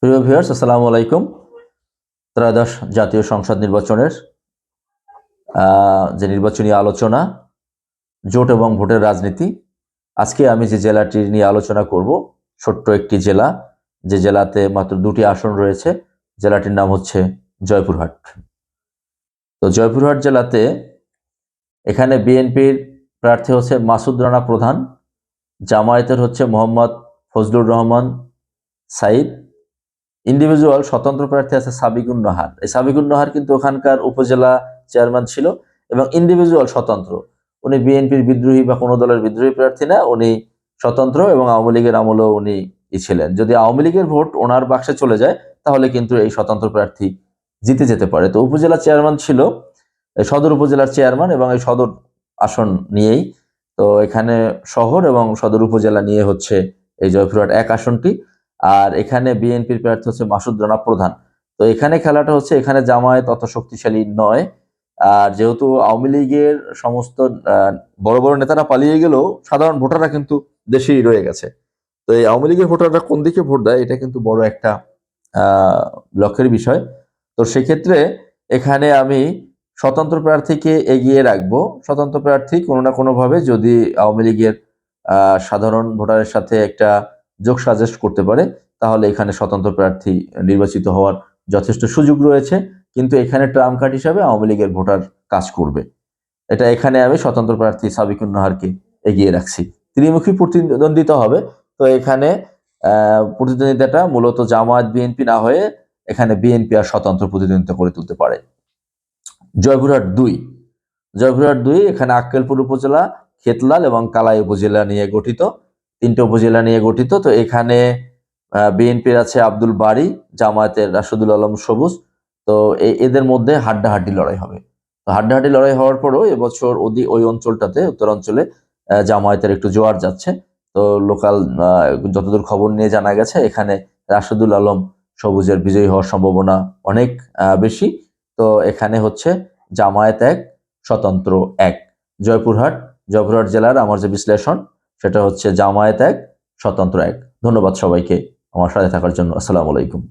প্রিয় ভিউয়ার্স, আসসালামু আলাইকুম। ত্রয়োদশ জাতীয় সংসদ নির্বাচনের যে নির্বাচনী আলোচনা, জোট এবং ভোটের রাজনীতি, আজকে আমি যে জেলাটি নিয়ে আলোচনা করব, ছোট্ট একটি জেলা, যে জেলাতে মাত্র 2টি আসন রয়েছে। জেলাটির নাম হচ্ছে জয়পুরহাট। তো জয়পুরহাট জেলাতে এখানে বিএনপির প্রার্থী হচ্ছে মাসুদ রানা প্রধান, জামায়াতের হচ্ছে মোহাম্মদ ফজলুর রহমান সাইদ, ইন্ডিভিজুয়াল স্বতন্ত্র প্রার্থী আছে সাবিকুন নাহার। এই সাবিকুন নাহার কিন্তু ওখানকার উপজেলা চেয়ারম্যান ছিল এবং ইন্ডিভিজুয়াল স্বতন্ত্র। উনি বিএনপির বিদ্রোহী বা কোনো দলের বিদ্রোহী প্রার্থী না, উনি স্বতন্ত্র এবং আওয়ামী লীগের আমলেও উনি ছিলেন। যদি আওয়ামী লীগের ভোট ওনার বাক্সে চলে যায় তাহলে কিন্তু এই স্বতন্ত্র প্রার্থী জিতে যেতে পারে। তো উপজেলা চেয়ারম্যান ছিল, সদর উপজেলার চেয়ারম্যান, এবং এই সদর আসন নিয়েই, তো এখানে শহর এবং সদর উপজেলা নিয়ে হচ্ছে এই জয়পুরহাট 1 আসনটি। আর এখানে বিএনপির প্রার্থী হচ্ছে মাসুদ রানা প্রধান। তো এখানে খেলাটা হচ্ছে, এখানে জামায়াত অত শক্তিশালী নয়। আর যেহেতু আওয়ামী লীগের সমস্ত বড় বড় নেতারা পালিয়ে গেলেও সাধারণ ভোটাররা কিন্তু দেশেই রয়ে গেছে। তো এই আওয়ামী লীগের ভোটাররা কোন দিকে ভোট দেয়, এটা কিন্তু বড় একটা লক্ষ্যের বিষয়। তো সেক্ষেত্রে এখানে আমি স্বতন্ত্র প্রার্থীকে এগিয়ে রাখবো। স্বতন্ত্র প্রার্থী কোনো না কোনোভাবে যদি আওয়ামী লীগের সাধারণ ভোটারের সাথে একটা যোগ সাজেস্ট করতে পারে, তাহলে এখানে স্বতন্ত্র প্রার্থী নির্বাচিত হওয়ার যথেষ্ট সুযোগ রয়েছে। কিন্তু এখানে ট্রাম্প কার্ড হিসাবে আওয়ামী লীগের ভোটার কাজ করবে। এটা এখানে আমি স্বতন্ত্র প্রার্থী সাবিকুন নাহারকে এগিয়ে রাখছি। ত্রিমুখী প্রতিদ্বন্দ্বিতা হবে। তো এখানে প্রতিদ্বন্দ্বিতাটা মূলত জামায়াত বিএনপি না হয়ে এখানে বিএনপি আর স্বতন্ত্র প্রতিদ্বন্দ্বিতা করে তুলতে পারে। জয়পুরহাট 2, জয়পুরহাট 2 এখানে আক্কেলপুর উপজেলা, খেতলাল এবং কালাই উপজেলা নিয়ে গঠিত, 3টে উপজেলা নিয়ে গঠিত। তো এখানে বিএনপির আছে আব্দুল বারী, জামায়াতের রাশেদুল আলম সবুজ। তো এদের মধ্যে হাড্ডাহাড্ডি লড়াই হবে। তো হাড্ডাহাড্ডি লড়াই হওয়ার পরও এবছর ওই অঞ্চলটাতে, উত্তরাঞ্চলে জামায়াতের একটু জোয়ার যাচ্ছে। তো লোকাল যতদূর খবর নিয়ে জানা গেছে, এখানে রাশেদুল আলম সবুজের বিজয়ী হওয়ার সম্ভাবনা অনেক বেশি। তো এখানে হচ্ছে জামায়াত 1, স্বতন্ত্র 1। জয়পুরহাট জেলার আমার যে বিশ্লেষণ, সেটা হচ্ছে জামায়াত 1, স্বতন্ত্র 1। ধন্যবাদ সবাইকে আমার সাথে থাকার জন্য। আসসালামু আলাইকুম।